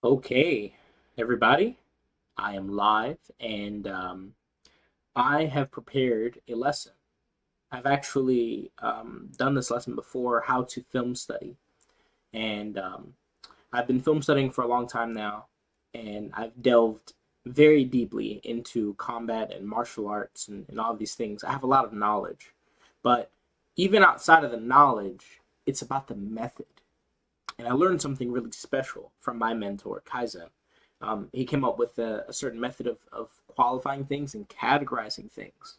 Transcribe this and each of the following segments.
Okay, everybody, I am live and I have prepared a lesson. I've actually done this lesson before, how to film study. And I've been film studying for a long time now, and I've delved very deeply into combat and martial arts and all of these things. I have a lot of knowledge. But even outside of the knowledge, it's about the method. And I learned something really special from my mentor, Kaizen. He came up with a certain method of qualifying things and categorizing things.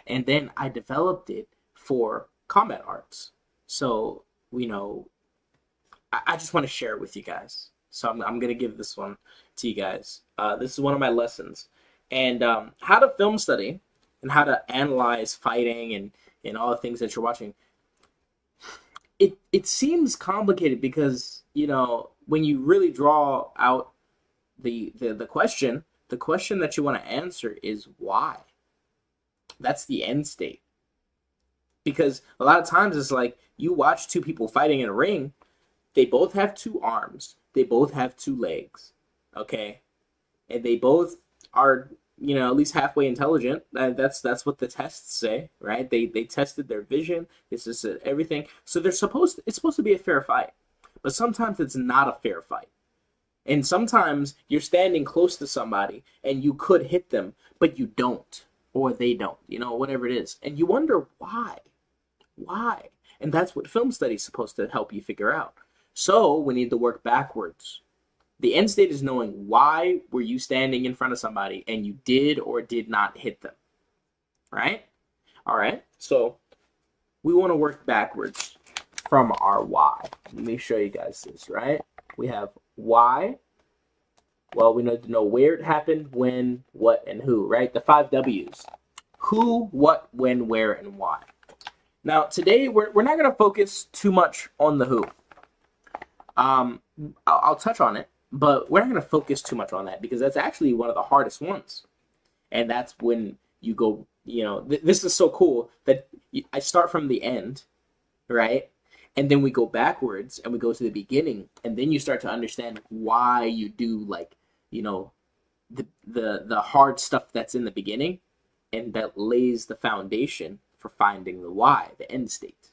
And then I developed it for combat arts. So, you know, I just want to share it with you guys. So I'm going to give this one to you guys. This is one of my lessons. And how to film study and how to analyze fighting and all the things that you're watching. It seems complicated because, when you really draw out the question that you want to answer is why. That's the end state. Because a lot of times it's like you watch two people fighting in a ring, they both have two arms, they both have two legs, okay? And they both are, at least halfway intelligent. That's what the tests say, right? They tested their vision, this is everything. So it's supposed to be a fair fight. But sometimes it's not a fair fight. And sometimes you're standing close to somebody and you could hit them, but you don't, or they don't, whatever it is. And you wonder why. Why? And that's what film study is supposed to help you figure out. So we need to work backwards. The end state is knowing why were you standing in front of somebody and you did or did not hit them. Right? All right. So we want to work backwards from our why. Let me show you guys this, right? We have why. Well, we need to know where it happened, when, what, and who, right? The 5 W's. Who, what, when, where, and why. Now, today, we're not going to focus too much on the who. I'll touch on it, but we're not going to focus too much on that because that's actually one of the hardest ones. And that's when you go, this is so cool that I start from the end, right? And then we go backwards and we go to the beginning, and then you start to understand why you do the hard stuff that's in the beginning, and that lays the foundation for finding the why, the end state.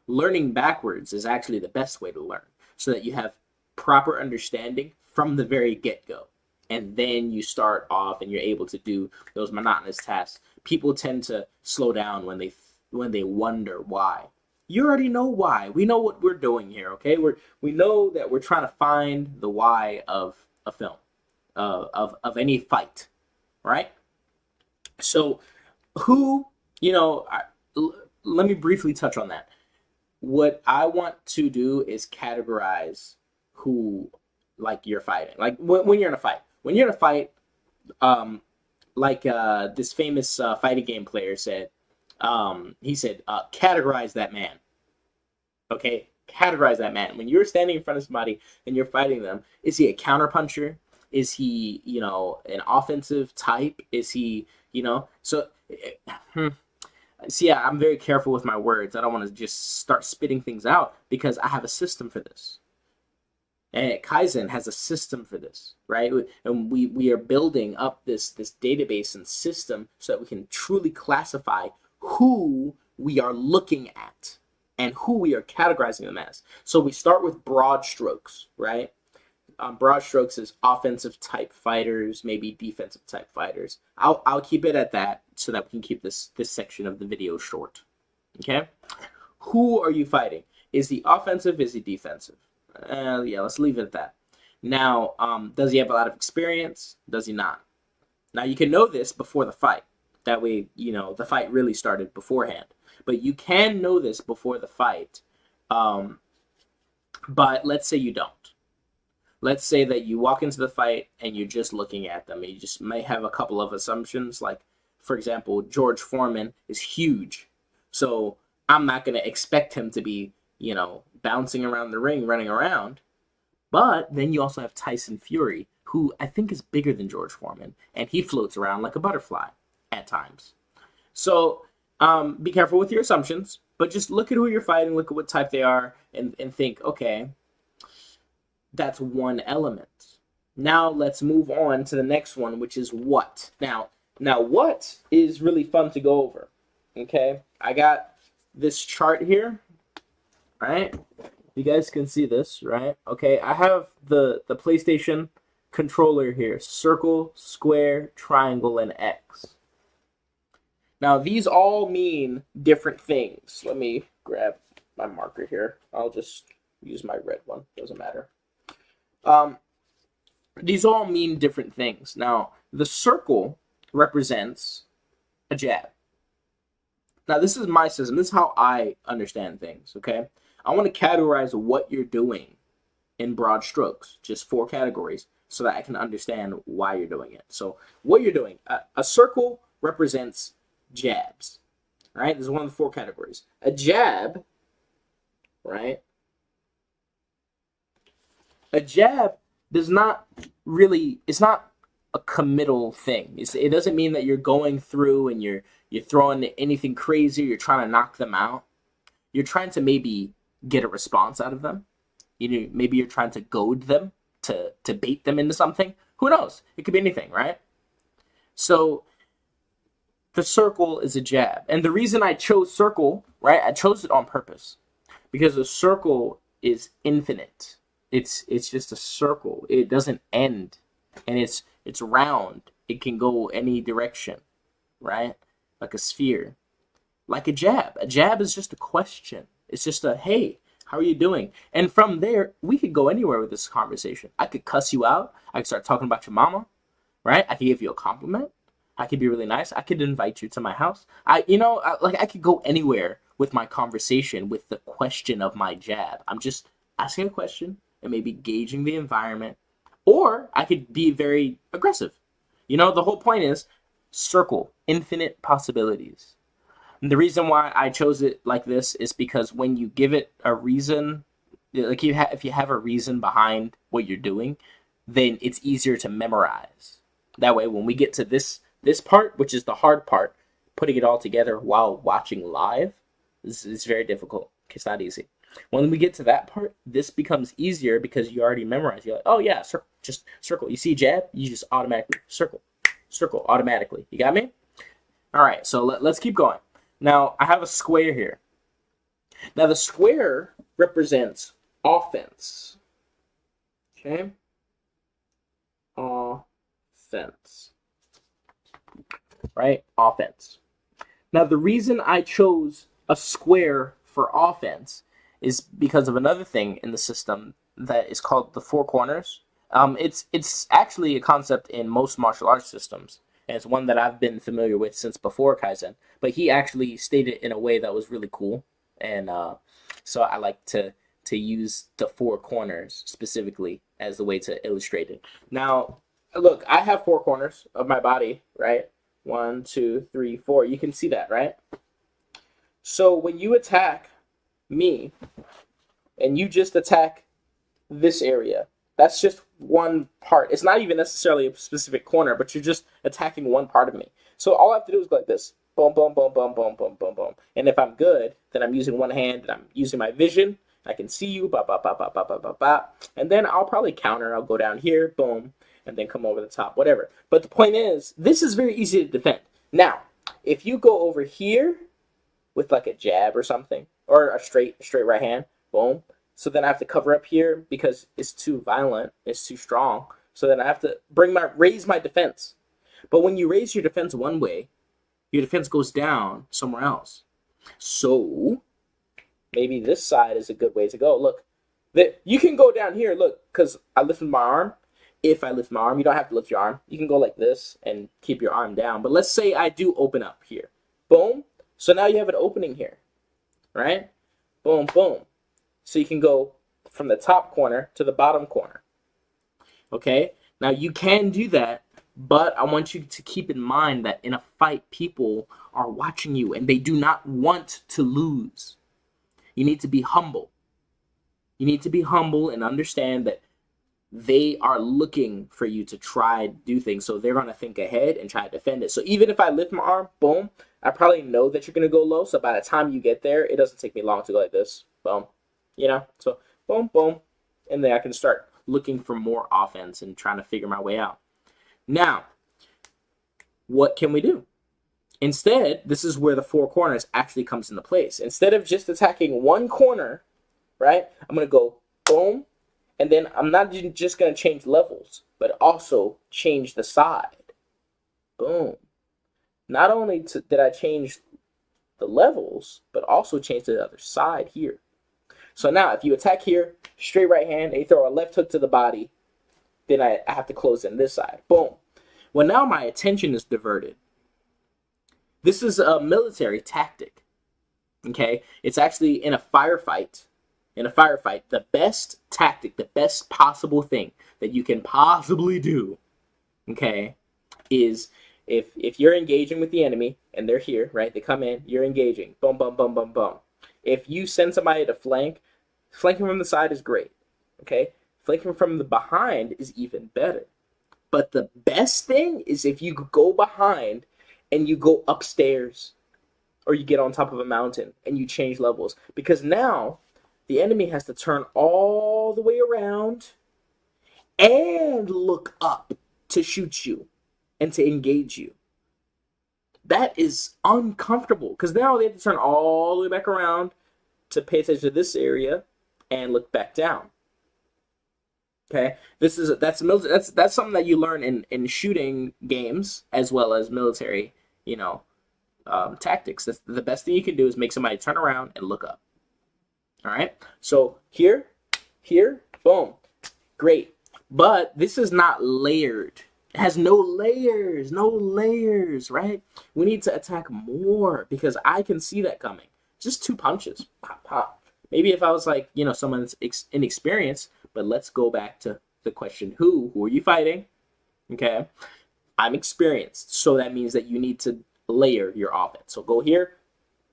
Learning backwards is actually the best way to learn, so that you have proper understanding from the very get-go. And then you start off and you're able to do those monotonous tasks. People tend to slow down when they wonder why. You already know why. We know what we're doing here, okay? We know that we're trying to find the why of a film, of any fight, right? So, who, let me briefly touch on that. What I want to do is categorize who, like, you're fighting. Like when you're in a fight. When you're in a fight, this famous fighting game player said, he said, categorize that man. Okay? Categorize that man. When you're standing in front of somebody and you're fighting them, is he a counterpuncher? Is he, an offensive type? Is he, so, see, yeah, I'm very careful with my words. I don't want to just start spitting things out because I have a system for this. And Kaizen has a system for this, right? And we are building up this database and system so that we can truly classify who we are looking at and who we are categorizing them as. So we start with broad strokes, right? Broad strokes is offensive type fighters, maybe defensive type fighters. I'll keep it at that so that we can keep this section of the video short. Okay? Who are you fighting? Is he offensive? Is he defensive? Yeah, let's leave it at that. Now, does he have a lot of experience? Does he not? Now, you can know this before the fight. That way, the fight really started beforehand. But you can know this before the fight. But let's say you don't. Let's say that you walk into the fight and you're just looking at them. You just may have a couple of assumptions. Like, for example, George Foreman is huge. So I'm not going to expect him to be, bouncing around the ring, running around. But then you also have Tyson Fury, who I think is bigger than George Foreman. And he floats around like a butterfly at times. So be careful with your assumptions. But just look at who you're fighting, look at what type they are, and think, okay, that's one element. Now let's move on to the next one, which is what. Now what is really fun to go over. Okay, I got this chart here, right? You guys can see this, right? Okay, I have the PlayStation controller here: circle, square, triangle, and X. Now these all mean different things. Let me grab my marker here. I'll just use my red one. Doesn't matter. These all mean different things. Now the circle represents a jab. Now this is my system. This is how I understand things. Okay, I want to categorize what you're doing in broad strokes, just 4 categories, so that I can understand why you're doing it. So what you're doing, a circle represents jabs, right? This is one of the 4 categories. A jab, right? A jab does not really, it's not a committal thing. It doesn't mean that you're going through and you're throwing anything crazy, you're trying to knock them out. You're trying to maybe get a response out of them. Maybe you're trying to goad them, to bait them into something. Who knows? It could be anything, right? So the circle is a jab. And the reason I chose circle, right? I chose it on purpose because a circle is infinite. It's just a circle. It doesn't end, and it's round. It can go any direction, right? Like a sphere. Like a jab. A jab is just a question. It's just a, hey, how are you doing? And from there, we could go anywhere with this conversation. I could cuss you out. I could start talking about your mama, right? I could give you a compliment. I could be really nice. I could invite you to my house. I could go anywhere with my conversation with the question of my jab. I'm just asking a question and maybe gauging the environment. Or I could be very aggressive. The whole point is circle, infinite possibilities. And the reason why I chose it like this is because when you give it a reason, like if you have a reason behind what you're doing, then it's easier to memorize. That way, when we get to this part, which is the hard part, putting it all together while watching live, is very difficult. It's not easy. When we get to that part, this becomes easier because you already memorized. You're like, oh yeah, just circle. You see jab, you just automatically circle automatically. You got me? All right, so let's keep going. Now, I have a square here. Now, the square represents offense. Okay? Offense. Right? Offense. Now, the reason I chose a square for offense is because of another thing in the system that is called the 4 corners. It's actually a concept in most martial arts systems. And it's one that I've been familiar with since before Kaizen. But he actually stated it in a way that was really cool. And so I like to use the 4 corners specifically as the way to illustrate it. Now, look, I have 4 corners of my body, right? 1, 2, 3, 4. You can see that, right? So when you attack me and you just attack this area, that's just one part. It's not even necessarily a specific corner, but you're just attacking one part of me. So all I have to do is go like this. Boom, boom, boom, boom, boom, boom, boom, boom. And if I'm good, then I'm using one hand and I'm using my vision. I can see you, ba, ba, ba, ba, ba, ba, ba, ba. And then I'll probably counter. I'll go down here, boom, and then come over the top, whatever. But the point is, this is very easy to defend. Now, if you go over here with like a jab or something, or a straight right hand, boom. So then I have to cover up here because it's too violent, it's too strong. So then I have to raise my defense. But when you raise your defense one way, your defense goes down somewhere else. So maybe this side is a good way to go. Look, you can go down here, look, because I lifted my arm. If I lift my arm, you don't have to lift your arm. You can go like this and keep your arm down. But let's say I do open up here. Boom. So now you have an opening here, right? Boom, boom. So you can go from the top corner to the bottom corner. Okay? Now you can do that, but I want you to keep in mind that in a fight, people are watching you and they do not want to lose. You need to be humble. You need to be humble and understand that they are looking for you to try to do things. So they're going to think ahead and try to defend it. So even if I lift my arm, boom, I probably know that you're going to go low. So by the time you get there, it doesn't take me long to go like this. Boom. So boom, boom. And then I can start looking for more offense and trying to figure my way out. Now, what can we do? Instead, this is where the four corners actually comes into place. Instead of just attacking one corner, right, I'm going to go boom, and then I'm not just going to change levels, but also change the side. Boom. Not only did I change the levels, but also change the other side here. So now if you attack here, straight right hand, and you throw a left hook to the body, then I have to close in this side. Boom. Well, now my attention is diverted. This is a military tactic. Okay? It's actually in a firefight. In a firefight, the best tactic, the best possible thing that you can possibly do, okay, is if you're engaging with the enemy and they're here, right? They come in, you're engaging. Boom, boom, boom, boom, boom. If you send somebody to flank, flanking from the side is great. Okay? Flanking from the behind is even better. But the best thing is if you go behind and you go upstairs or you get on top of a mountain and you change levels. Because now the enemy has to turn all the way around and look up to shoot you and to engage you. That is uncomfortable because now they have to turn all the way back around to pay attention to this area and look back down. Okay, that's something that you learn in shooting games as well as military, tactics. That's the best thing you can do is make somebody turn around and look up. All right, so here, boom, great. But this is not layered. It has no layers, right? We need to attack more because I can see that coming. Just 2 punches, pop, pop. Maybe if I was like, someone's inexperienced, but let's go back to the question, who are you fighting? Okay, I'm experienced, so that means that you need to layer your offense. So go here,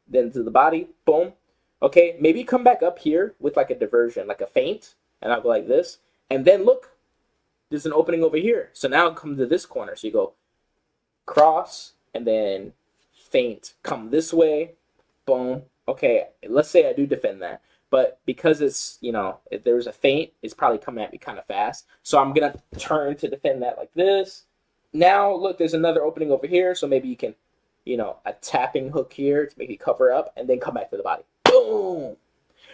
then to the body, boom. Okay, maybe come back up here with like a diversion, like a feint, and I'll go like this, and then look, there's an opening over here. So now come to this corner. So you go cross and then feint, come this way, boom. Okay, let's say I do defend that. But because it's, if there's a feint, it's probably coming at me kind of fast. So I'm going to turn to defend that like this. Now, look, there's another opening over here. So maybe you can, a tapping hook here to make it cover up and then come back to the body. Boom!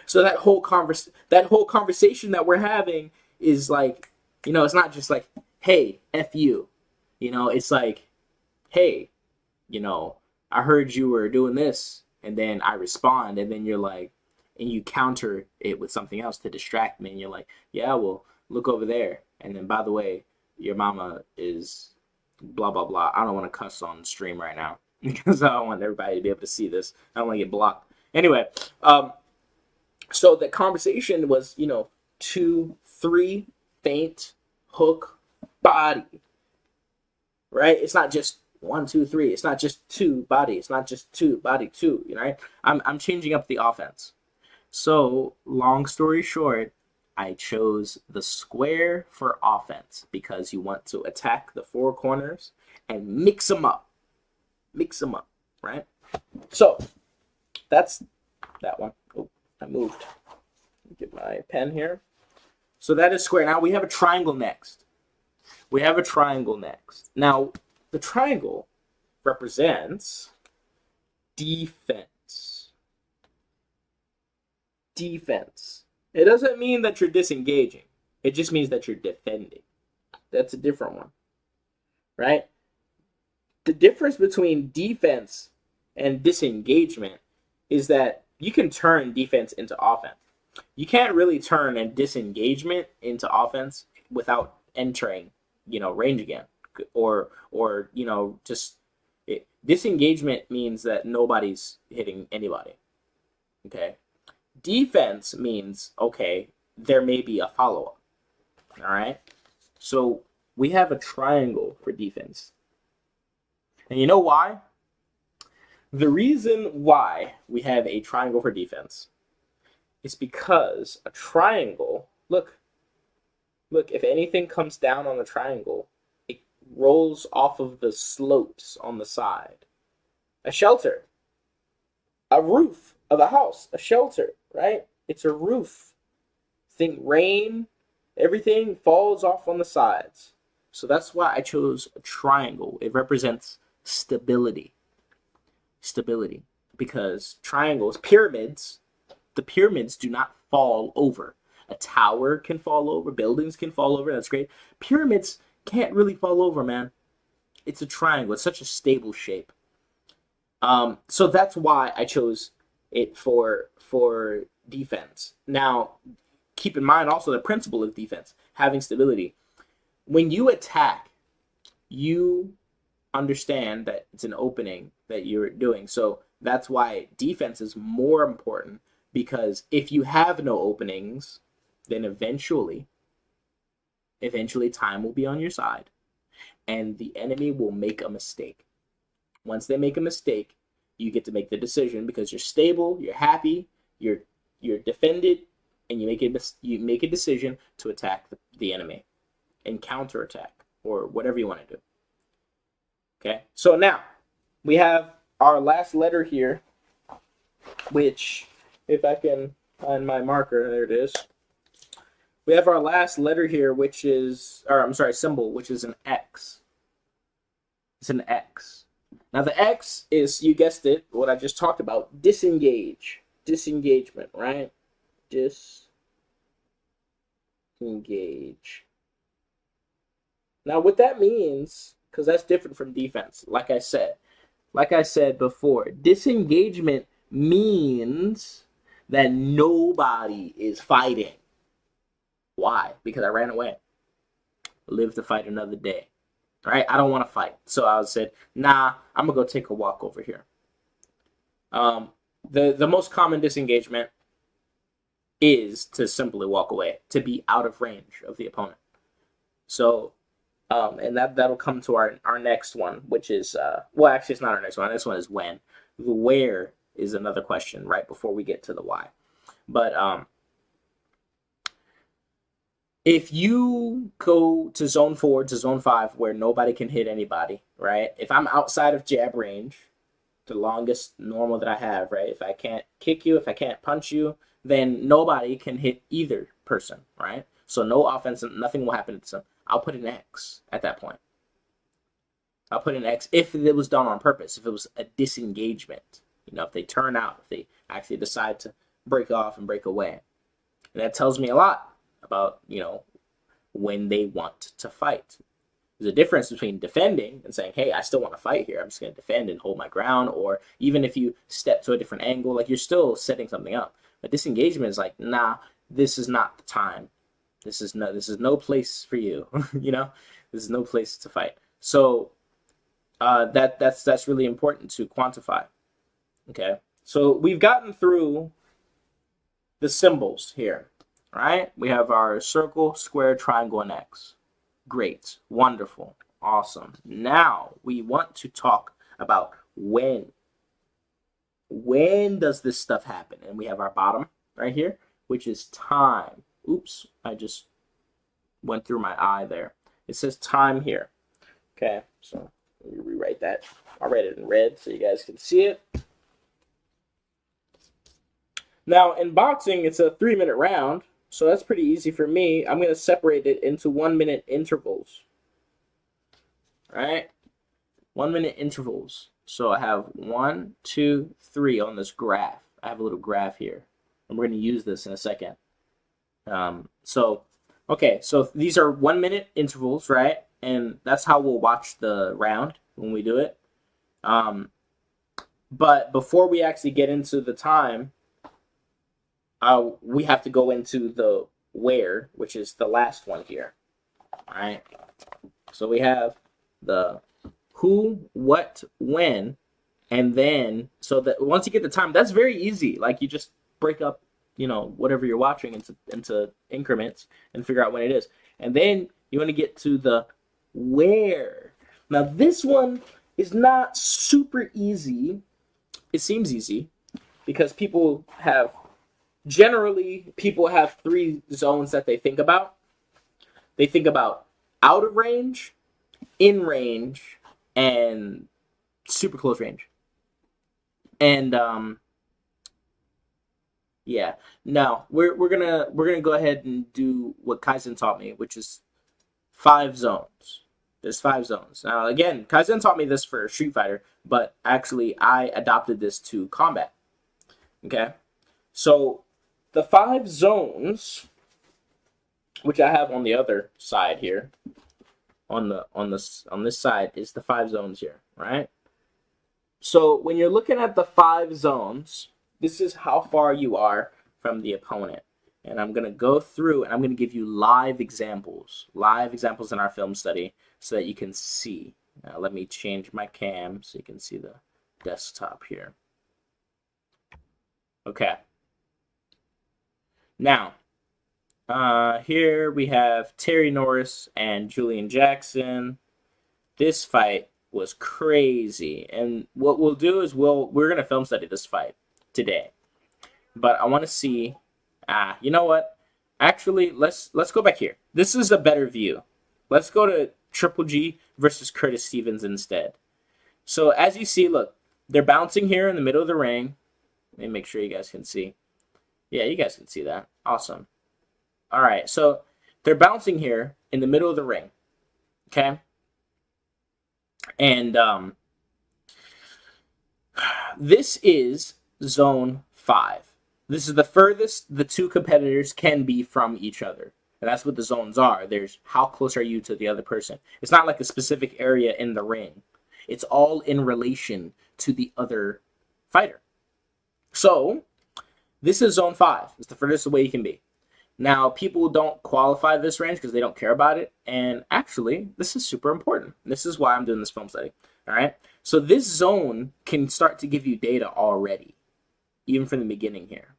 So that whole conversation that we're having is like, it's not just like, hey, F you. It's like, hey, I heard you were doing this. And then I respond. And then you're like, and you counter it with something else to distract me. And you're like, yeah, well, look over there. And then, by the way, your mama is blah, blah, blah. I don't want to cuss on stream right now because I don't want everybody to be able to see this. I don't want to get blocked. Anyway, so the conversation was, 2, 3, feint, hook, body, right? It's not just 1, 2, 3. It's not just 2 body. It's not just 2 body 2. Right? I'm changing up the offense. So long story short, I chose the square for offense because you want to attack the 4 corners and mix them up, right? So that's that one. Oh, I moved. Get my pen here. So that is square. Now we have a triangle next. Now, the triangle represents defense. It doesn't mean that you're disengaging. It just means that you're defending. That's a different one, right? The difference between defense and disengagement is that you can turn defense into offense. You can't really turn a disengagement into offense without entering, range again. Or disengagement means that nobody's hitting anybody. Okay? Defense means, okay, there may be a follow-up. All right? So we have a triangle for defense. And you know why? The reason why we have a triangle for defense is because a triangle, look, if anything comes down on a triangle, it rolls off of the slopes on the side. A shelter, a roof of a house, a shelter, right? It's a roof. Think rain, Everything falls off on the sides. So that's why I chose a triangle. It represents stability. Stability. Because triangles, pyramids, the pyramids do not fall over. A tower can fall over, buildings can fall over, that's great. Pyramids can't really fall over, man. It's a triangle. It's such a stable shape. So that's why I chose it for defense. Now, keep in mind also the principle of defense, having stability. When you attack, you understand that it's an opening that you're doing. So that's why defense is more important, because if you have no openings, then eventually time will be on your side and the enemy will make a mistake. Once they make a mistake, you get to make the decision because you're stable, you're happy, you're defended, and you make a decision to attack the enemy and counterattack or whatever you want to do. Okay, so now we have our last letter here, which, if I can find my marker, there it is. We have our last letter here, which is, or I'm sorry, symbol, which is an X. It's an X. Now the X is, you guessed it, what I just talked about, disengage. Disengagement, right? Disengage. Now what that means, because that's different from defense, like I said before, disengagement means that nobody is fighting. Why? Because I ran away. Live to fight another day. Right? I don't want to fight. So I said, nah, I'm going to go take a walk over here. The most common disengagement is to simply walk away, to be out of range of the opponent. So, and that'll come to our next one, which is, well, actually, it's not our next one. Our next one is when. The where is another question right before we get to the why. But, if you go to zone 4 to zone 5 where nobody can hit anybody, right? If I'm outside of jab range, the longest normal that I have, right? If I can't kick you, if I can't punch you, then nobody can hit either person, right? So no offense, nothing will happen to them. I'll put an X at that point. I'll put an X if it was done on purpose, if it was a disengagement. You know, if they turn out, if they actually decide to break off and break away. And that tells me a lot about, you know, when they want to fight. There's a difference between defending and saying, hey, I still want to fight here. I'm just going to defend and hold my ground. Or even if you step to a different angle, like you're still setting something up. But disengagement is like, nah, this is not the time. This is no place for you. You know, this is no place to fight. So that's really important to quantify. Okay, so we've gotten through the symbols here. Right? We have our circle, square, triangle, and X. Great. Wonderful. Awesome. Now we want to talk about when. When does this stuff happen? And we have our bottom right here, which is time. Oops, I just went through my eye there. It says time here. Okay, so let me rewrite that. I'll write it in red so you guys can see it. Now, in boxing, it's a 3-minute round. So that's pretty easy for me. I'm going to separate it into 1-minute intervals. All right? 1-minute intervals. So I have 1, 2, 3 on this graph. I have a little graph here. And we're going to use this in a second. Okay, so these are 1-minute intervals, right? And that's how we'll watch the round when we do it. But before we actually get into the time, we have to go into the where, which is the last one here. All right. So we have the who, what, when, and then, so that once you get the time, that's very easy. Like you just break up, you know, whatever you're watching into increments and figure out when it is. And then you want to get to the where. Now this one is not super easy. It seems easy because generally, people have 3 zones that they think about. They think about out of range, in range, and super close range. And Yeah. No, we're gonna go ahead and do what Kaizen taught me, which is 5 zones. There's 5 zones. Now again, Kaizen taught me this for Street Fighter, but actually I adopted this to combat. Okay. So the 5 zones, which I have on the other side here, on this side is the 5 zones here, right? So when you're looking at the 5 zones, this is how far you are from the opponent. And I'm going to go through and I'm going to give you live examples in our film study so that you can see. Now let me change my cam so you can see the desktop here. Okay. Now, here we have Terry Norris and Julian Jackson. This fight was crazy, and what we'll do is we're gonna film study this fight today. But I want to see. You know what? Actually, let's go back here. This is a better view. Let's go to Triple G versus Curtis Stevens instead. So as you see, look, they're bouncing here in the middle of the ring. Let me make sure you guys can see. Yeah, you guys can see that. Awesome. All right, so they're bouncing here in the middle of the ring. Okay. And this is zone 5. This is the furthest the two competitors can be from each other. And that's what the zones are. There's how close are you to the other person. It's not like a specific area in the ring. It's all in relation to the other fighter. So, this is zone 5. It's the furthest away you can be. Now, people don't qualify this range because they don't care about it. And actually, this is super important. This is why I'm doing this film study. All right. So this zone can start to give you data already, even from the beginning here.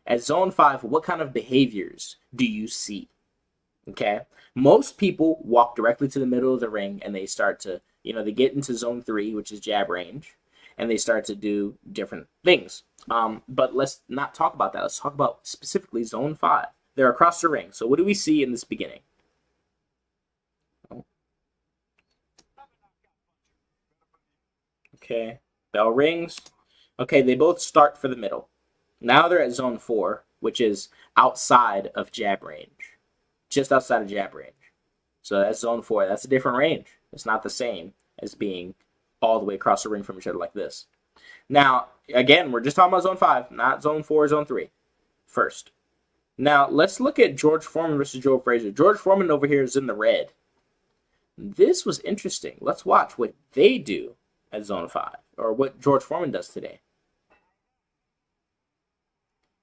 At zone 5, what kind of behaviors do you see? Okay. Most people walk directly to the middle of the ring and they start to, they get into zone 3, which is jab range, and they start to do different things. But let's not talk about that. Let's talk about specifically zone 5. They're across the ring. So what do we see in this beginning? Okay, bell rings. Okay, they both start for the middle. Now they're at zone 4, which is outside of jab range. Just outside of jab range. So that's zone 4. That's a different range. It's not the same as being all the way across the ring from each other like this. Now, again, we're just talking about zone 5, not zone 4, zone 3 first. Now, let's look at George Foreman versus Joe Frazier. George Foreman over here is in the red. This was interesting. Let's watch what they do at zone 5, or what George Foreman does today.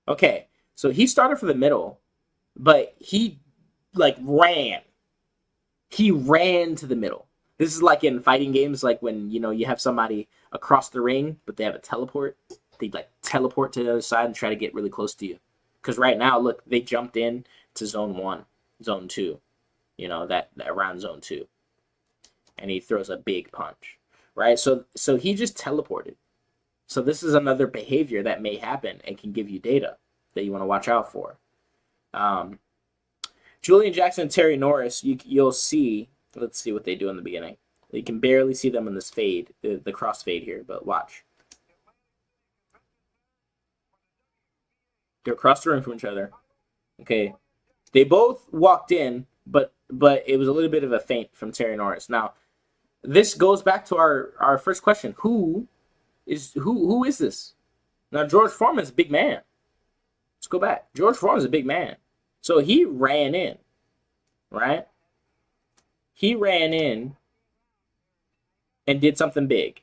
Okay, so he started for the middle, but he, ran. He ran to the middle. This is like in fighting games, like when, you have somebody across the ring, but they have a teleport. They, teleport to the other side and try to get really close to you. Because right now, look, they jumped in to zone 1, zone 2, that around zone 2. And he throws a big punch, right? So he just teleported. So this is another behavior that may happen and can give you data that you want to watch out for. Julian Jackson and Terry Norris, you'll see, let's see what they do in the beginning. You can barely see them in this fade, the cross fade here, but watch. They're across the ring from each other. Okay. They both walked in, but it was a little bit of a feint from Terry Norris. Now, this goes back to our first question. Who is this? Now, George Foreman's a big man. Let's go back. George Foreman's a big man. So he ran in, right? He ran in and did something big,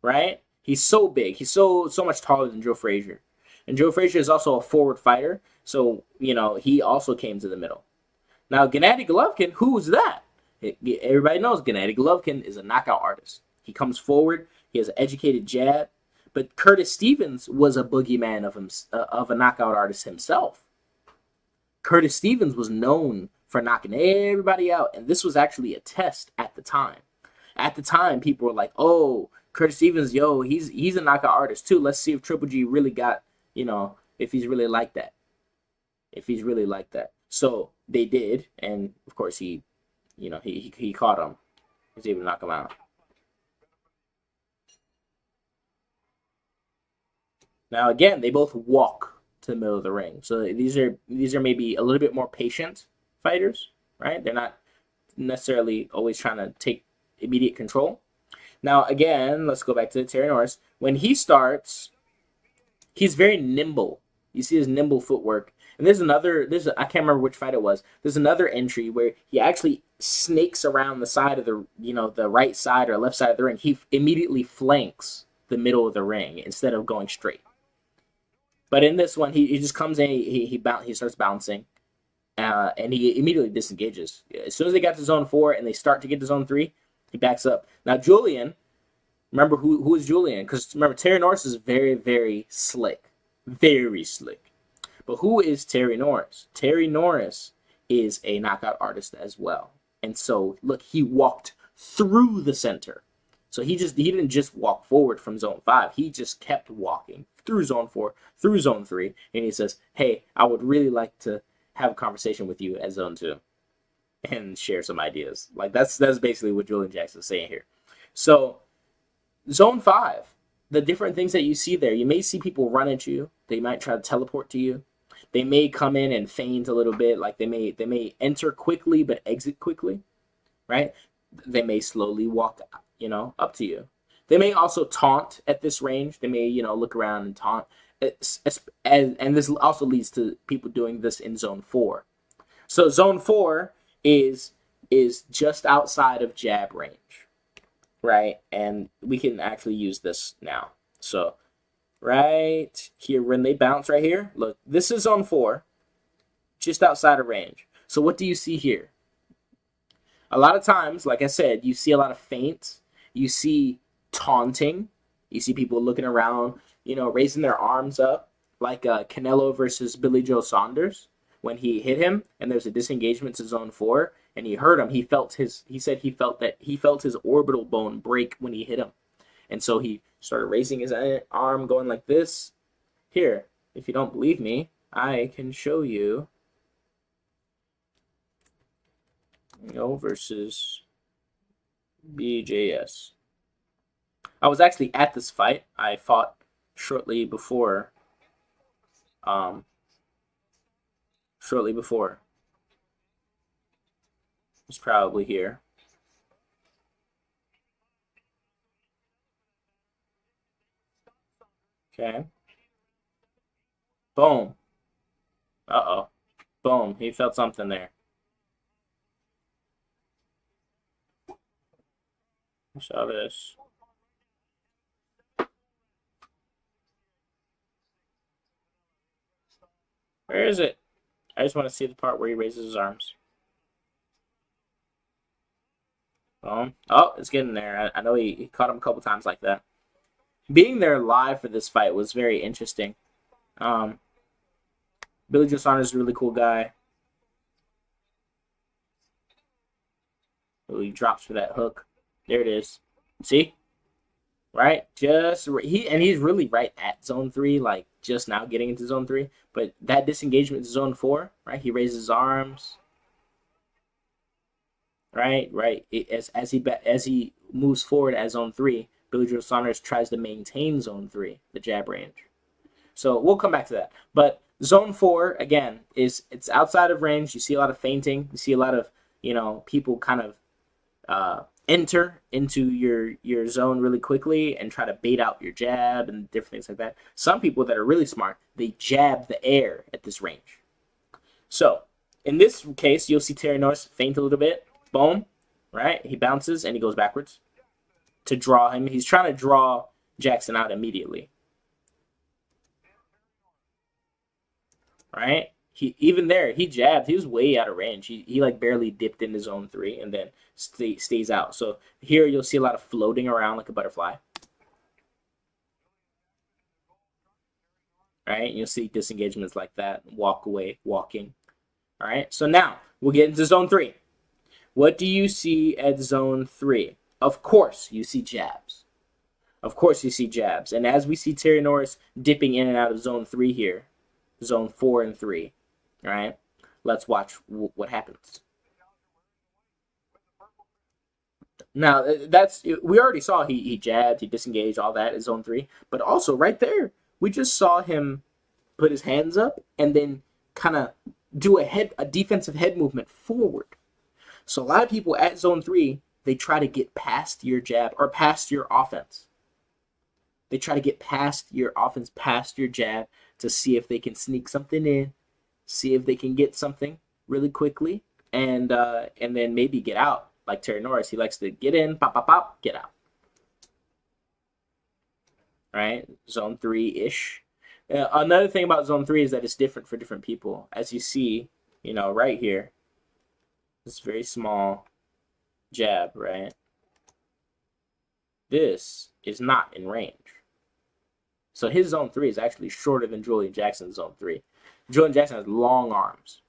right? He's so big. He's so much taller than Joe Frazier. And Joe Frazier is also a forward fighter, so, he also came to the middle. Now, Gennady Golovkin, who's that? Everybody knows Gennady Golovkin is a knockout artist. He comes forward, he has an educated jab, but Curtis Stevens was a boogeyman of a knockout artist himself. Curtis Stevens was known for knocking everybody out, and this was actually a test at the time. At the time, people were like, oh, Curtis Stevens, he's a knockout artist too. Let's see if Triple G really got, if he's really like that. So they did, and of course he caught him. He was able to knock him out. Now again, they both walk to the middle of the ring. So these are maybe a little bit more patient fighters, right? They're not necessarily always trying to take immediate control. Now again, let's go back to Terry Norris. When he starts, he's very nimble. You see his nimble footwork. And I can't remember which fight it was. There's another entry where he actually snakes around the side of the right side or left side of the ring. He immediately flanks the middle of the ring instead of going straight. But in this one, he just comes in, he starts bouncing, and he immediately disengages. As soon as they got to zone 4 and they start to get to zone 3, he backs up. Now Julian, remember who is Julian? Because remember, Terry Norris is very, very slick. Very slick. But who is Terry Norris? Terry Norris is a knockout artist as well. And so, look, he walked through the center. So he didn't just walk forward from zone 5. He just kept walking through zone 4, through zone 3. And he says, hey, I would really like to have a conversation with you at zone 2 and share some ideas. Like that's basically what Julian Jackson is saying here. So zone 5, the different things that you see there, you may see people run at you. They might try to teleport to you. They may come in and feint a little bit, like they may enter quickly but exit quickly, right? They may slowly walk, up to you. They may also taunt at this range. They may, look around and taunt. And this also leads to people doing this in zone 4. So zone 4 is just outside of jab range, right? And we can actually use this now. So right here, when they bounce right here, look, this is zone 4, just outside of range. So what do you see here? A lot of times, like I said, you see a lot of feints. You see taunting. You see people looking around, raising their arms up, like Canelo versus Billy Joe Saunders. When he hit him, and there's a disengagement to zone 4, and he hurt him, he said he felt his orbital bone break when he hit him. And so he started raising his arm, going like this. Here, if you don't believe me, I can show you. Versus BJS. I was actually at this fight. I fought shortly before. It's probably here. Okay. Boom. Uh-oh. Boom. He felt something there. I saw this. Where is it? I just want to see the part where he raises his arms. Boom. Oh, it's getting there. I know he caught him a couple times like that. Being there live for this fight was very interesting. Billy Joe Saunders is a really cool guy. Oh, he drops for that hook. There it is. See? Right? He's really right at zone 3, like just now getting into zone 3. But that disengagement to zone 4, right? He raises his arms. Right? As he moves forward at zone 3, Billy Joe Saunders tries to maintain zone 3, the jab range. So we'll come back to that. But zone 4, again, it's outside of range. You see a lot of feinting. You see a lot of, people kind of enter into your zone really quickly and try to bait out your jab and different things like that. Some people that are really smart, they jab the air at this range. So in this case, you'll see Terry Norris feint a little bit. Boom, right? He bounces and he goes backwards to draw him. He's trying to draw Jackson out immediately. Right? He jabbed. He was way out of range. He like barely dipped into zone 3 and then stays out. So here you'll see a lot of floating around like a butterfly. Right? You'll see disengagements like that. Walk away, walking. All right? So now we'll get into zone 3. What do you see at zone 3? Of course, you see jabs. Of course, you see jabs. And as we see Terry Norris dipping in and out of zone 3 here, zone 4 and 3, all right? Let's watch what happens. Now, we already saw he jabbed, he disengaged, all that in zone 3. But also right there, We just saw him put his hands up and then kind of do a defensive head movement forward. So a lot of people at zone 3, they try to get past your jab or past your offense. They try to get past your offense, past your jab to see if they can sneak something in, see if they can get something really quickly, and then maybe get out. Like Terry Norris, he likes to get in, pop, pop, pop, get out. Right? Zone 3-ish. Another thing about zone 3 is that it's different for different people. As you see, right here, this very small jab, right? This is not in range. So his zone 3 is actually shorter than Julian Jackson's zone 3. Julian Jackson has long arms.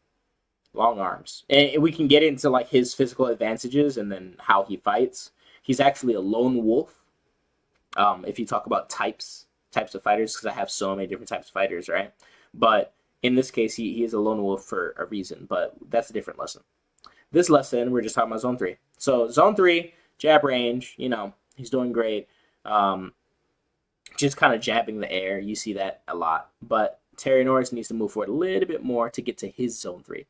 Long arms. And we can get into like his physical advantages and then how he fights. He's actually a lone wolf. If you talk about types of fighters, because I have so many different types of fighters, right? But in this case, he is a lone wolf for a reason, but that's a different lesson. This lesson, we're just talking about zone 3. So zone 3, jab range, he's doing great. Just kind of jabbing the air. You see that a lot. But Terry Norris needs to move forward a little bit more to get to his zone 3.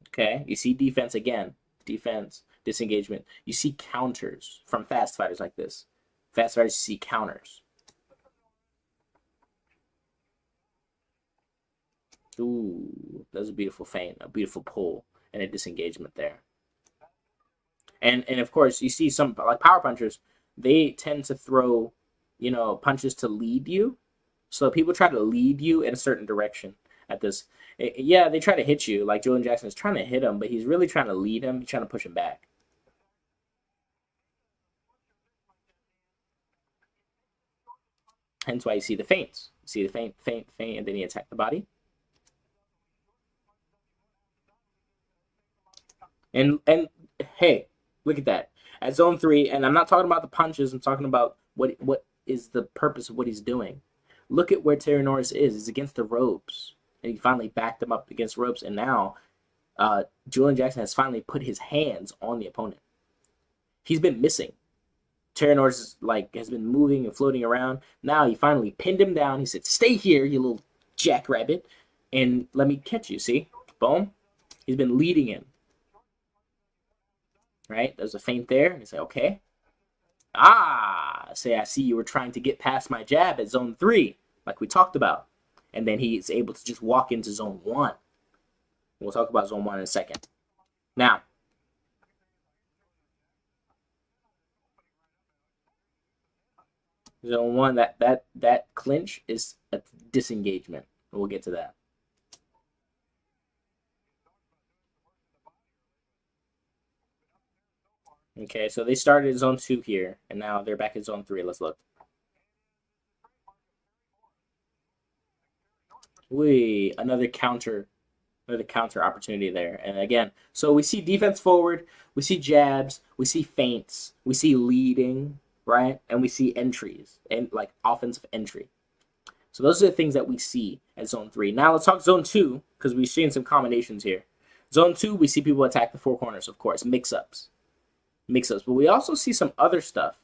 Okay, you see defense again. Defense, disengagement. You see counters from fast fighters like this. Fast fighters see counters. Ooh, that's a beautiful feint, a beautiful pull, and a disengagement there. And of course, you see some like power punchers, they tend to throw, punches to lead you. So people try to lead you in a certain direction at this. Yeah, they try to hit you. Like Julian Jackson is trying to hit him, but he's really trying to lead him. He's trying to push him back. Hence why you see the feints. You see the feint, and then he attack the body. And hey, look at that. At zone 3, and I'm not talking about the punches, I'm talking about what is the purpose of what he's doing. Look at where Terry Norris is. He's against the ropes. And he finally backed him up against ropes, and now Julian Jackson has finally put his hands on the opponent. He's been missing. Terry Norris has been moving and floating around. Now he finally pinned him down. He said, "Stay here, you little jackrabbit, and let me catch you." See? Boom. He's been leading him. Right? There's a feint there. And you say, okay. I see you were trying to get past my jab at zone 3, like we talked about. And then he's able to just walk into zone 1. We'll talk about zone 1 in a second. Now, zone 1, that clinch is a disengagement. We'll get to that. Okay, so they started at zone 2 here, and now they're back at zone 3. Let's look. Another counter opportunity there. And again, so we see defense forward, we see jabs, we see feints, we see leading, right? And we see entries, and like offensive entry. So those are the things that we see at zone 3. Now let's talk zone 2, because we've seen some combinations here. Zone 2, we see people attack the 4 corners, of course, mix-ups. But we also see some other stuff.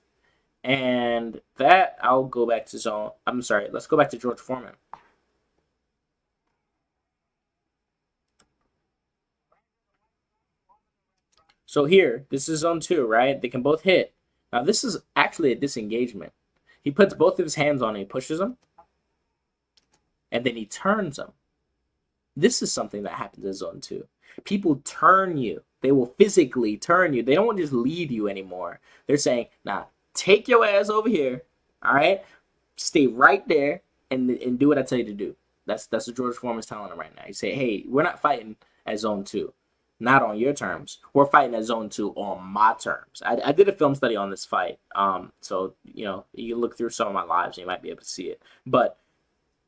And that, I'll go back to zone, I'm sorry, let's go back to George Foreman. So here, this is zone 2, right? They can both hit. Now this is actually a disengagement. He puts both of his hands on him, he pushes him, and then he turns him. This is something that happens in zone 2. People turn you. They will physically turn you. They don't just lead you anymore. They're saying, nah, take your ass over here, all right? Stay right there and do what I tell you to do. That's what George Foreman's telling him right now. He say, hey, we're not fighting at zone 2. Not on your terms. We're fighting at zone 2 on my terms. I did a film study on this fight. So, you look through some of my lives and you might be able to see it. But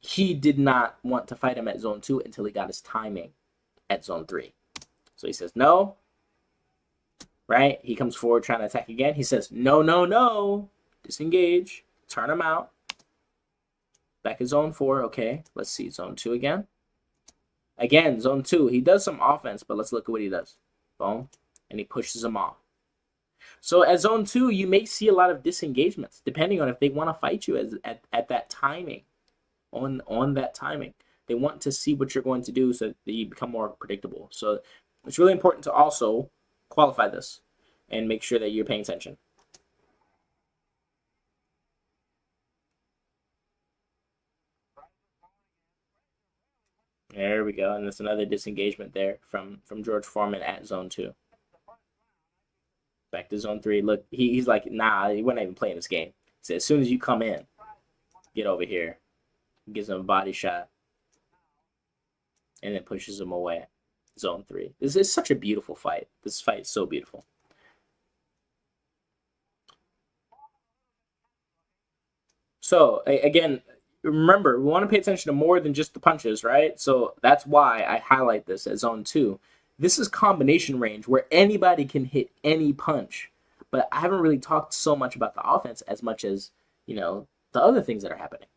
he did not want to fight him at zone 2 until he got his timing at zone 3. So he says, no. Right? He comes forward trying to attack again. He says, no, no, no. Disengage. Turn him out. Back at zone 4. Okay. Let's see. Zone 2 again. Again, zone 2. He does some offense, but let's look at what he does. Boom. And he pushes him off. So at zone 2, you may see a lot of disengagements, depending on if they want to fight you at that timing, on that timing. They want to see what you're going to do so that you become more predictable. So it's really important to also qualify this and make sure that you're paying attention. There we go, and there's another disengagement there from George Foreman at zone 2. Back to zone 3. Look, he's like, nah, we're not even playing this game. He said, as soon as you come in, get over here. Gives him a body shot. And then pushes him away. Zone 3. This is such a beautiful fight. This fight is so beautiful. So, again, remember, we want to pay attention to more than just the punches, right? So that's why I highlight this as zone 2. This is combination range where anybody can hit any punch. But I haven't really talked so much about the offense as much as, the other things that are happening.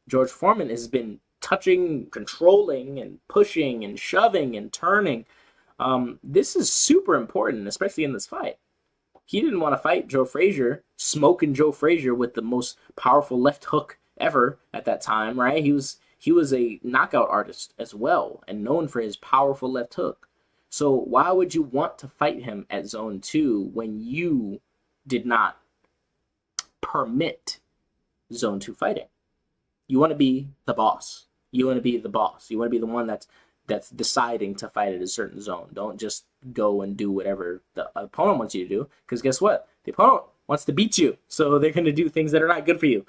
George Foreman has been touching, controlling, and pushing, and shoving, and turning. This is super important, especially in this fight. He didn't want to fight Joe Frazier, smoking Joe Frazier with the most powerful left hook ever at that time, right? He was a knockout artist as well, and known for his powerful left hook. So why would you want to fight him at zone 2 when you did not permit zone 2 fighting? You want to be the boss. You want to be the boss. You want to be the one that's deciding to fight at a certain zone. Don't just go and do whatever the opponent wants you to do, because guess what? The opponent wants to beat you, so they're going to do things that are not good for you.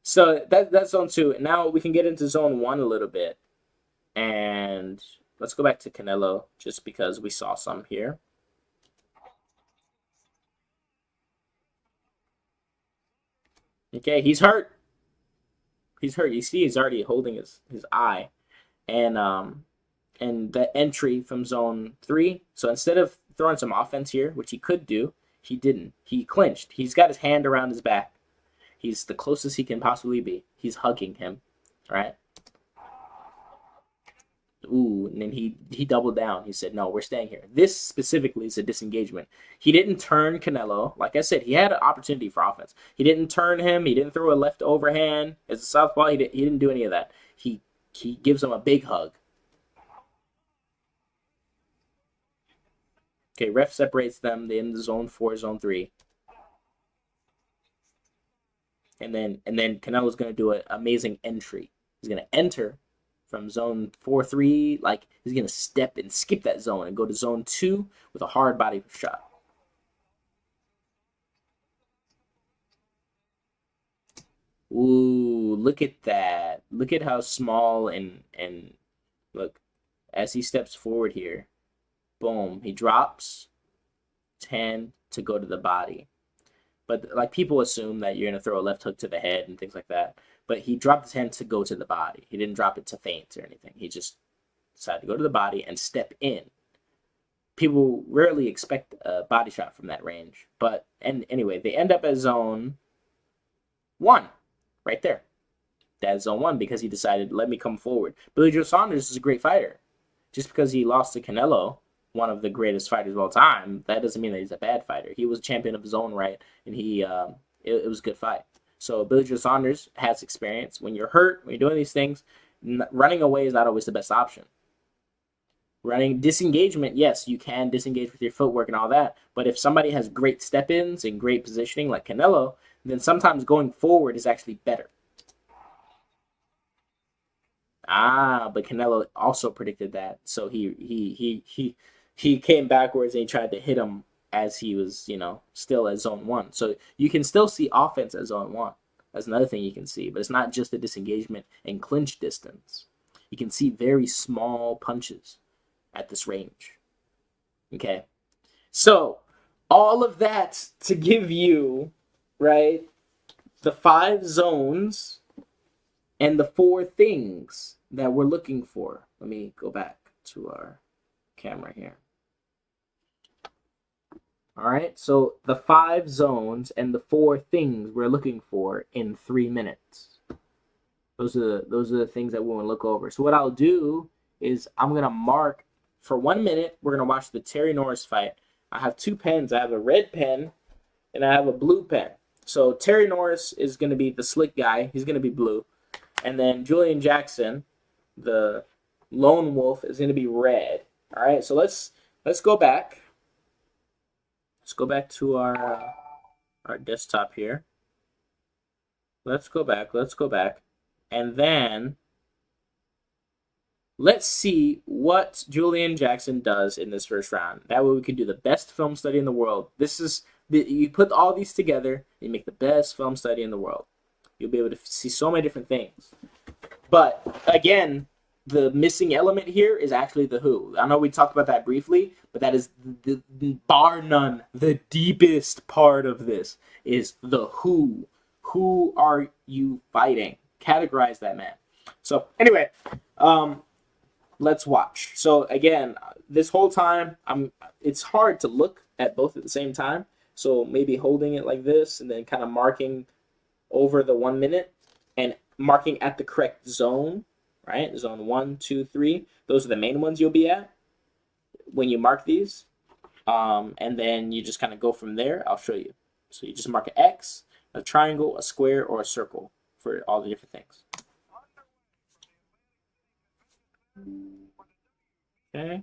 So that's zone 2. Now we can get into zone 1 a little bit, and let's go back to Canelo just because we saw some here. Okay, he's hurt. He's hurt. You see, he's already holding his eye, and the entry from zone 3. So instead of throwing some offense here, which he could do, he didn't. He clinched. He's got his hand around his back. He's the closest he can possibly be. He's hugging him, right? Ooh, and then he doubled down. He said, no, we're staying here. This specifically is a disengagement. He didn't turn Canelo. Like I said, he had an opportunity for offense. He didn't turn him. He didn't throw a left overhand as a southpaw. He didn't do any of that. He gives him a big hug. Okay, ref separates them. They're in the zone 4, zone 3. And then Canelo's going to do an amazing entry. He's going to enter from zone 4-3, like he's going to step and skip that zone and go to zone 2 with a hard body shot. Ooh, look at that. Look at how small and look, as he steps forward here, boom, he drops his hand to go to the body. But like people assume that you're going to throw a left hook to the head and things like that. But he dropped his hand to go to the body. He didn't drop it to feint or anything. He just decided to go to the body and step in. People rarely expect a body shot from that range. But anyway, they end up at zone 1, right there. That's zone 1 because he decided, let me come forward. Billy Joe Saunders is a great fighter. Just because he lost to Canelo, one of the greatest fighters of all time, that doesn't mean that he's a bad fighter. He was champion of his own right, and it was a good fight. So Billy Joe Saunders has experience. When you're hurt, when you're doing these things, running away is not always the best option. Running disengagement, yes, you can disengage with your footwork and all that. But if somebody has great step-ins and great positioning like Canelo, then sometimes going forward is actually better. But Canelo also predicted that, so he came backwards and he tried to hit him as he was, still at zone 1. So you can still see offense at zone 1. That's another thing you can see. But it's not just the disengagement and clinch distance. You can see very small punches at this range. Okay? So, all of that to give you, right, the 5 zones and the 4 things that we're looking for. Let me go back to our camera here. All right, so the 5 zones and the 4 things we're looking for in 3 minutes. Those are the things that we want to look over. So what I'll do is I'm gonna mark for 1 minute. We're gonna watch the Terry Norris fight. I have two pens. I have a red pen and I have a blue pen. So Terry Norris is going to be the slick guy. He's going to be blue. And then Julian Jackson, the lone wolf, is going to be red. All right, so let's go back. Let's go back to our desktop here. Let's go back. Let's go back. And then let's see what Julian Jackson does in this first round. That way we can do the best film study in the world. This is you put all these together, you make the best film study in the world. You'll be able to see so many different things. But again, the missing element here is actually the who. I know we talked about that briefly, but that is the bar none, the deepest part of this is the who. Who are you fighting? Categorize that, man. So anyway, let's watch. So again, this whole time, it's hard to look at both at the same time. So maybe holding it like this and then kind of marking over the 1 minute and marking at the correct zone, right? Zone 1, 2, 3. Those are the main ones you'll be at when you mark these. And then you just kind of go from there. I'll show you. So you just mark an X, a triangle, a square, or a circle for all the different things. Okay.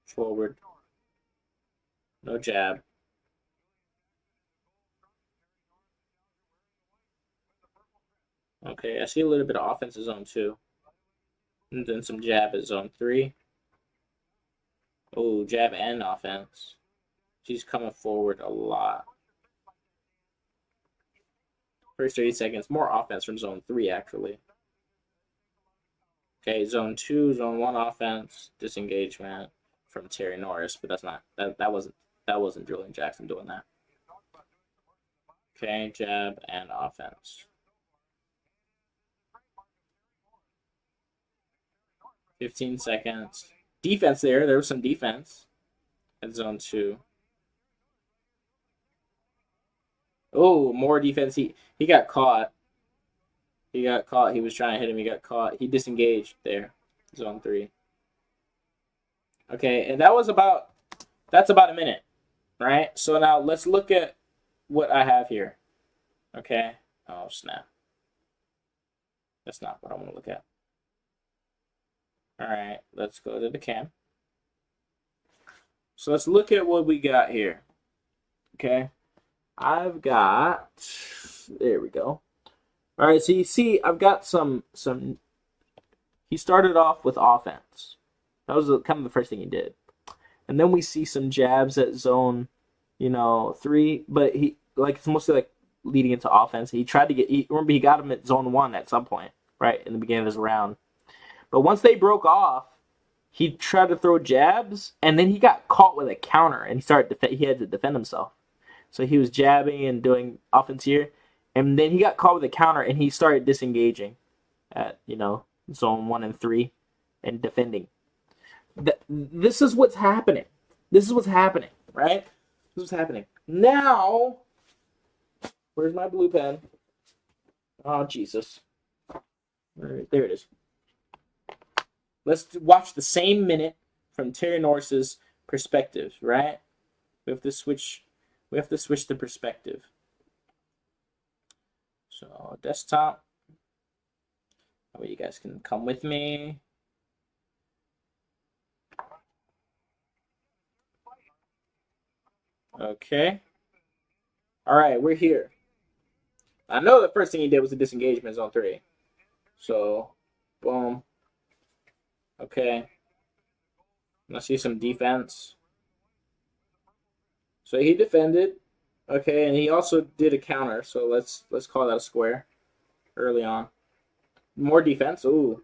Forward. No jab. Okay, I see a little bit of offense at zone 2. And then some jab at zone 3. Oh, jab and offense. She's coming forward a lot. First 30 seconds. More offense from zone 3, actually. Okay, zone 2, zone 1 offense. Disengagement from Terry Norris, but that's not that wasn't Julian Jackson doing that. Okay, jab and offense. 15 seconds. Defense there. There was some defense at zone 2. Oh, more defense. He got caught. He got caught. He was trying to hit him. He got caught. He disengaged there. Zone 3. Okay, and that's about a minute, right? So now let's look at what I have here. Okay. Oh, snap. That's not what I want to look at. All right, let's go to the cam. So let's look at what we got here. Okay. I've got, there we go. All right, so you see I've got some he started off with offense. That was kind of the first thing he did. And then we see some jabs at zone, 3, but it's mostly like leading into offense. He tried to remember he got him at zone 1 at some point, right, in the beginning of this round. But once they broke off, he tried to throw jabs, and then he got caught with a counter, and he had to defend himself. So he was jabbing and doing offense here, and then he got caught with a counter, and he started disengaging at, zone 1 and 3 and defending. This is what's happening. This is what's happening, right? This is what's happening. Now, where's my blue pen? Oh, Jesus. All right, there it is. Let's watch the same minute from Terry Norris's perspective, right? We have to switch the perspective. So desktop. That way you guys can come with me. Okay. All right, we're here. I know the first thing he did was a disengagement zone 3. So, boom. Okay. Let's see some defense. So he defended. Okay, and he also did a counter. So let's call that a square early on. More defense. Ooh.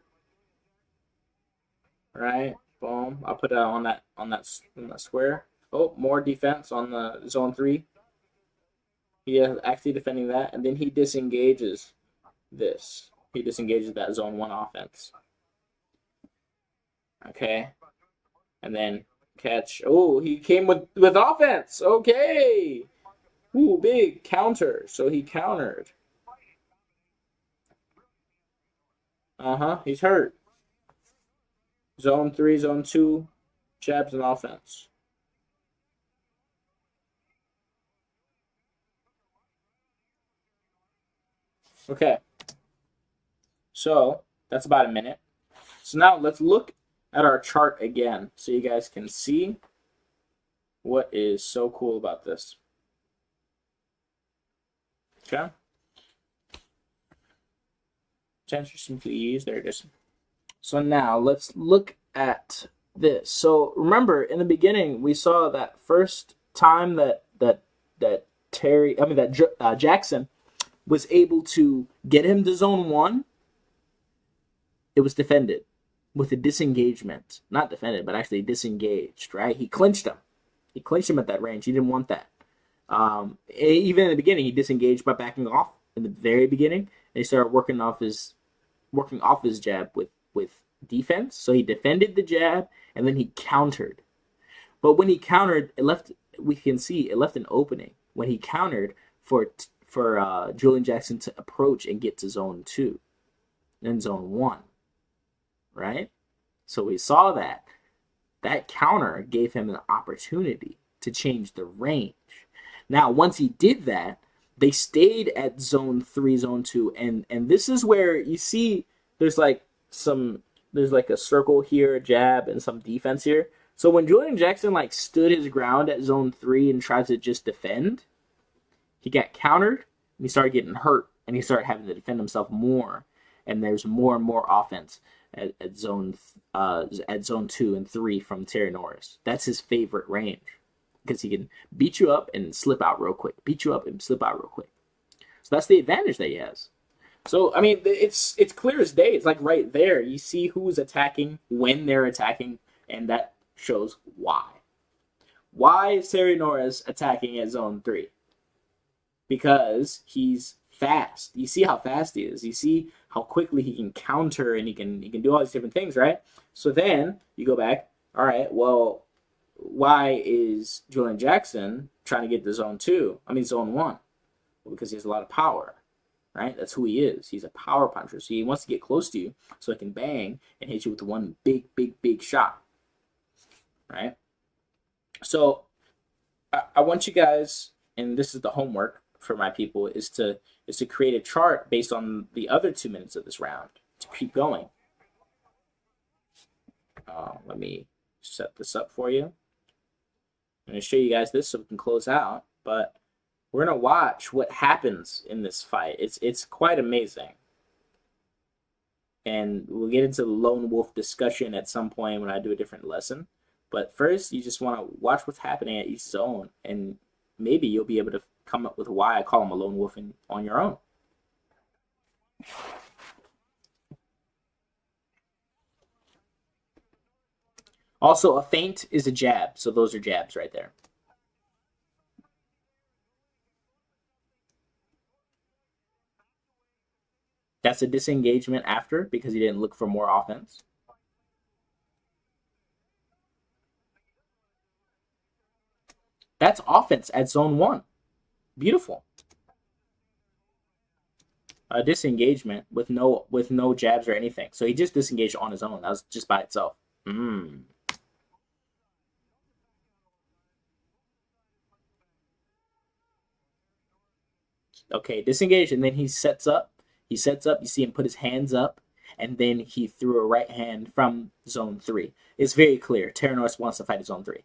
All right. Boom. I'll put that on that square. Oh, more defense on the zone 3. He is actually defending that, and then he disengages this. He disengages that zone 1 offense. Okay. And then catch. Oh, he came with offense. Okay. Ooh, big counter. So he countered. He's hurt. Zone 3, zone 2. Jabs and offense. Okay. So that's about a minute. So now let's look at our chart again so you guys can see what is so cool about this. Okay. Attention, please. There it is. So now let's look at this. So remember, in the beginning, we saw that first time that Jackson was able to get him to zone 1. It was defended with a disengagement. Not defended, but actually disengaged, right? He clinched him. He clinched him at that range. He didn't want that. Even in the beginning, he disengaged by backing off in the very beginning, and he started working off his jab with defense. So he defended the jab, and then he countered. But when he countered, we can see it left an opening when he countered for Julian Jackson to approach and get to zone 2 and zone 1, right? So we saw that counter gave him an opportunity to change the range. Now, once he did that, they stayed at zone 3, zone 2, and this is where you see there's like a circle here, a jab, and some defense here. So when Julian Jackson stood his ground at zone 3 and tried to just defend, he got countered and he started getting hurt and he started having to defend himself more. And there's more and more offense at zone 2 and 3 from Terry Norris. That's his favorite range because he can beat you up and slip out real quick. Beat you up and slip out real quick. So that's the advantage that he has. So I mean, it's clear as day. It's like right there. You see who's attacking, when they're attacking, and that shows why. Why is Terry Norris attacking at zone 3? Because he's fast. You see how fast he is. You see how quickly he can counter and he can do all these different things, right? So then you go back. All right, well, why is Julian Jackson trying to get to zone 1? Well, because he has a lot of power, right? That's who he is. He's a power puncher. So he wants to get close to you so he can bang and hit you with one big, big, big shot, right? So I want you guys, and this is the homework for my people, is to create a chart based on the other 2 minutes of this round to keep going. Let me set this up for you. I'm going to show you guys this so we can close out, but we're going to watch what happens in this fight. It's quite amazing. And we'll get into the lone wolf discussion at some point when I do a different lesson. But first, you just want to watch what's happening at each zone, and maybe you'll be able to come up with why I call him a lone wolf on your own. Also, a feint is a jab, so those are jabs right there. That's a disengagement after because he didn't look for more offense. That's offense at zone 1. Beautiful. A disengagement with no jabs or anything. So he just disengaged on his own. That was just by itself. Okay, disengage, and then he sets up. You see him put his hands up, and then he threw a right hand from zone 3. It's very clear. Terry Norris wants to fight at zone 3.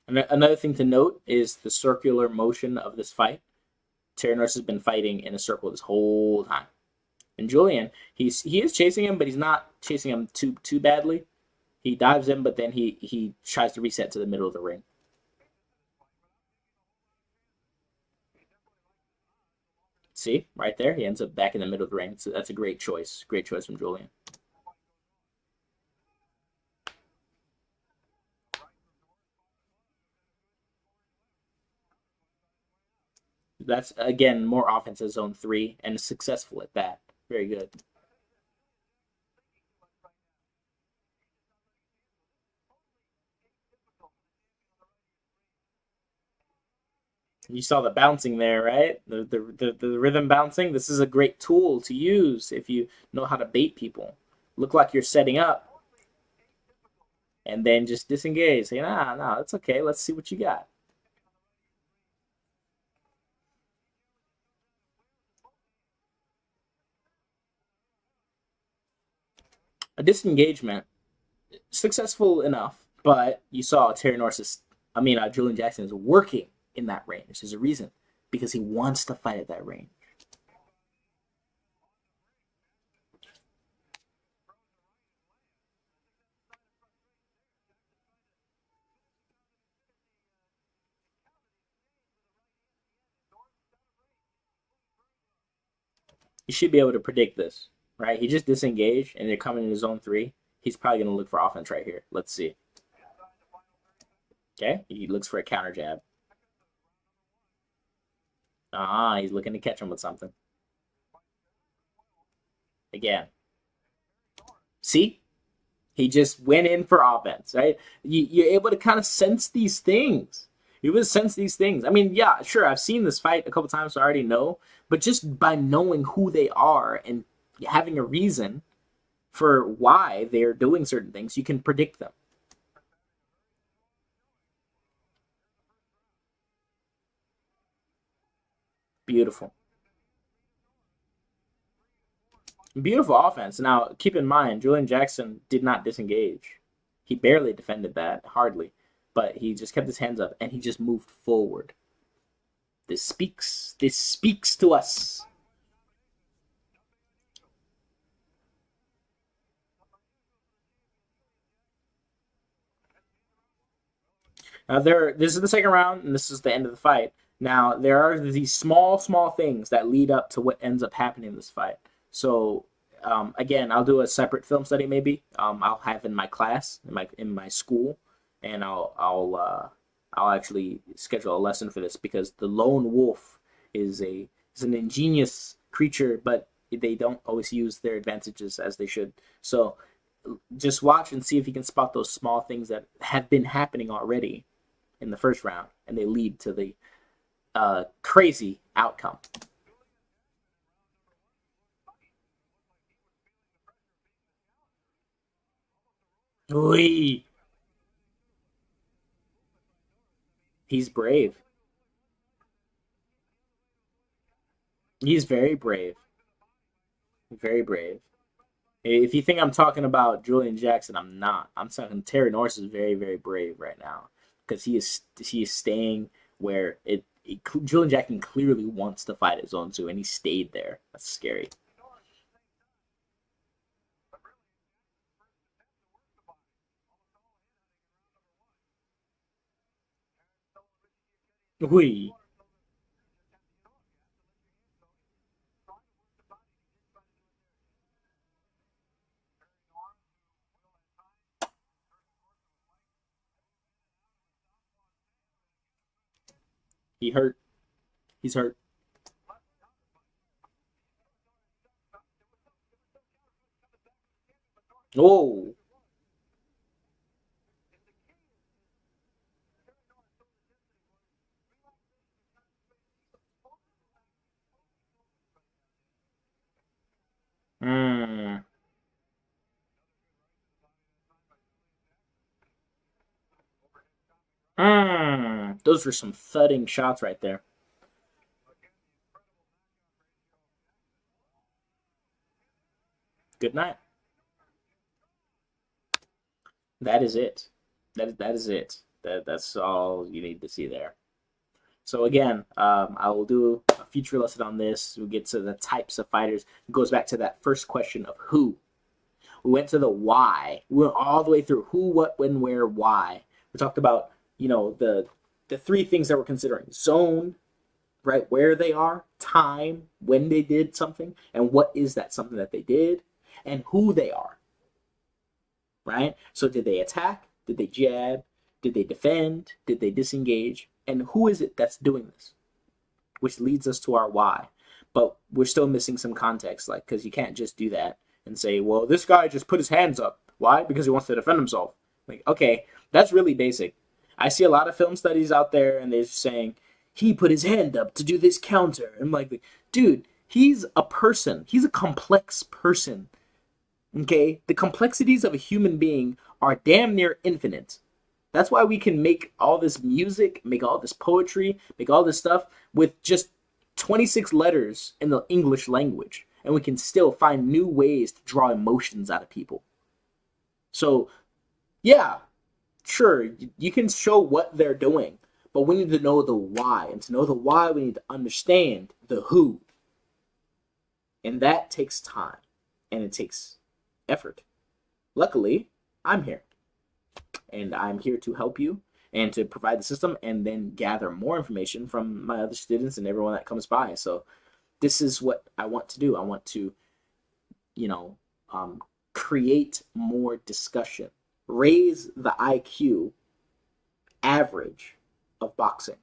Another thing to note is the circular motion of this fight. Terry Norris has been fighting in a circle this whole time. And Julian, he is chasing him, but he's not chasing him too badly. He dives in, but then he tries to reset to the middle of the ring. See, right there, he ends up back in the middle of the ring. So that's a great choice. Great choice from Julian. That's, again, more offense at zone 3 and successful at that. Very good. You saw the bouncing there, right? The rhythm bouncing. This is a great tool to use if you know how to bait people. Look like you're setting up, and then just disengage. Say, nah, it's okay. Let's see what you got. A disengagement, successful enough, but you saw Julian Jackson is working in that range. There's a reason because he wants to fight at that range. You should be able to predict this, right? He just disengaged and they're coming in zone three. He's probably going to look for offense right here. Let's see. Okay, he looks for a counter jab. He's looking to catch him with something. Again. See? He just went in for offense, right? You're able to kind of sense these things. You would sense these things. I mean, yeah, sure, I've seen this fight a couple times, so I already know. But just by knowing who they are and having a reason for why they're doing certain things, you can predict them. Beautiful. Beautiful offense. Now, keep in mind, Julian Jackson did not disengage. He barely defended that, hardly. But he just kept his hands up and he just moved forward. This speaks to us. This is the second round, and this is the end of the fight. Now, there are these small things that lead up to what ends up happening in this fight. So, again, I'll do a separate film study. Maybe I'll have in my class, in my school, and I'll actually schedule a lesson for this because the lone wolf is an ingenious creature, but they don't always use their advantages as they should. So, just watch and see if you can spot those small things that have been happening already in the first round, and they lead to the crazy outcome. Oy. He's brave. He's very brave. Very brave. If you think I'm talking about Julian Jackson, I'm not. I'm talking Terry Norris is very, very brave right now because he is staying where Julian Jackson clearly wants to fight at zone two, and he stayed there. That's scary. Hui. He hurt. He's hurt. Oh. Mm. Mm. Those were some thudding shots right there. Good night. That is it. That is it. That's all you need to see there. So again, I will do a future lesson on this. We'll get to the types of fighters. It goes back to that first question of who. We went to the why. We went all the way through who, what, when, where, why. We talked about the three things that we're considering: zone, right, where they are; time, when they did something; and what is that something that they did; and who they are. Right. So did they attack? Did they jab? Did they defend? Did they disengage? And who is it that's doing this? Which leads us to our why. But we're still missing some context, like because you can't just do that and say, well, this guy just put his hands up. Why? Because he wants to defend himself. Like, okay, that's really basic. I see a lot of film studies out there, and they're just saying he put his hand up to do this counter. I'm like, dude, he's a person. He's a complex person. Okay? The complexities of a human being are damn near infinite. That's why we can make all this music, make all this poetry, make all this stuff with just 26 letters in the English language. And we can still find new ways to draw emotions out of people. So, yeah, sure, you can show what they're doing, but we need to know the why. And to know the why, we need to understand the who. And that takes time and it takes effort. Luckily, I'm here. And I'm here to help you and to provide the system and then gather more information from my other students and everyone that comes by. So this is what I want to do. I want to, you know, create more discussion, raise the IQ average of boxing.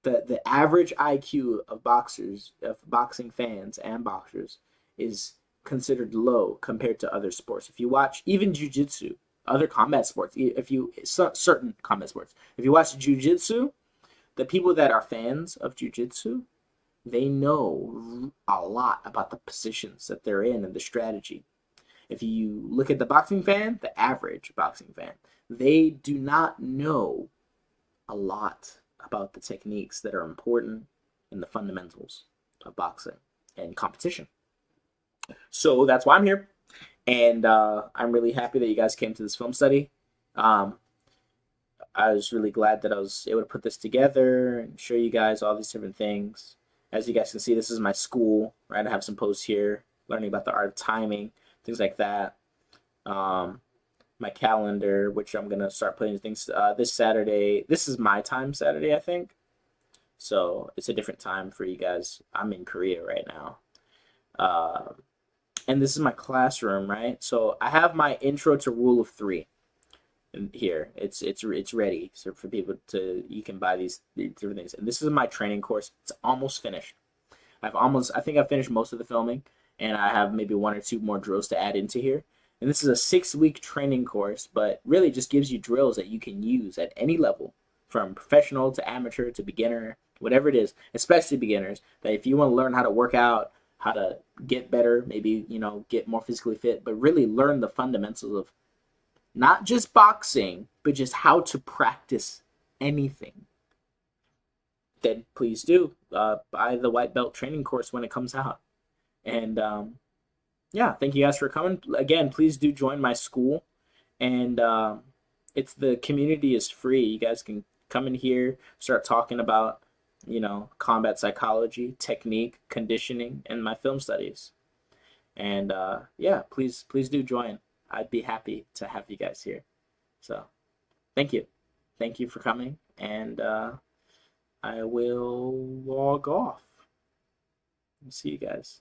The average IQ of boxers, of boxing fans and boxers, is considered low compared to other sports. If you watch even jiu-jitsu, other combat sports, certain combat sports, if you watch jiu-jitsu, the people that are fans of jiu-jitsu, they know a lot about the positions that they're in and the strategy. If you look at the boxing fan, the average boxing fan, they do not know a lot about the techniques that are important in the fundamentals of boxing and competition. So that's why I'm here. And I'm really happy that you guys came to this film study. I was really glad that I was able to put this together and show you guys all these different things. As you guys can see, this is my school, right? I have some posts here, learning about the art of timing, things like that. My calendar, which I'm going to start putting things this Saturday. This is my time Saturday, I think. So it's a different time for you guys. I'm in Korea right now. And this is my classroom, right? So I have my intro to Rule of Three in here. It's ready so for people to, you can buy these different things. And this is my training course. It's almost finished. I think I've finished most of the filming, and I have maybe 1 or 2 more drills to add into here. And this is a 6-week training course, but really just gives you drills that you can use at any level, from professional to amateur to beginner, whatever it is, especially beginners, that if you want to learn how to work out, how to get better, maybe, you know, get more physically fit, but really learn the fundamentals of not just boxing, but just how to practice anything, then please do buy the white belt training course when it comes out. And yeah, thank you guys for coming. Again, please do join my school. And it's, the community is free. You guys can come in here, start talking about, you know, combat psychology, technique, conditioning, and my film studies. And yeah, please do join. I'd be happy to have you guys here. So thank you. Thank you for coming. And I will log off. See you guys.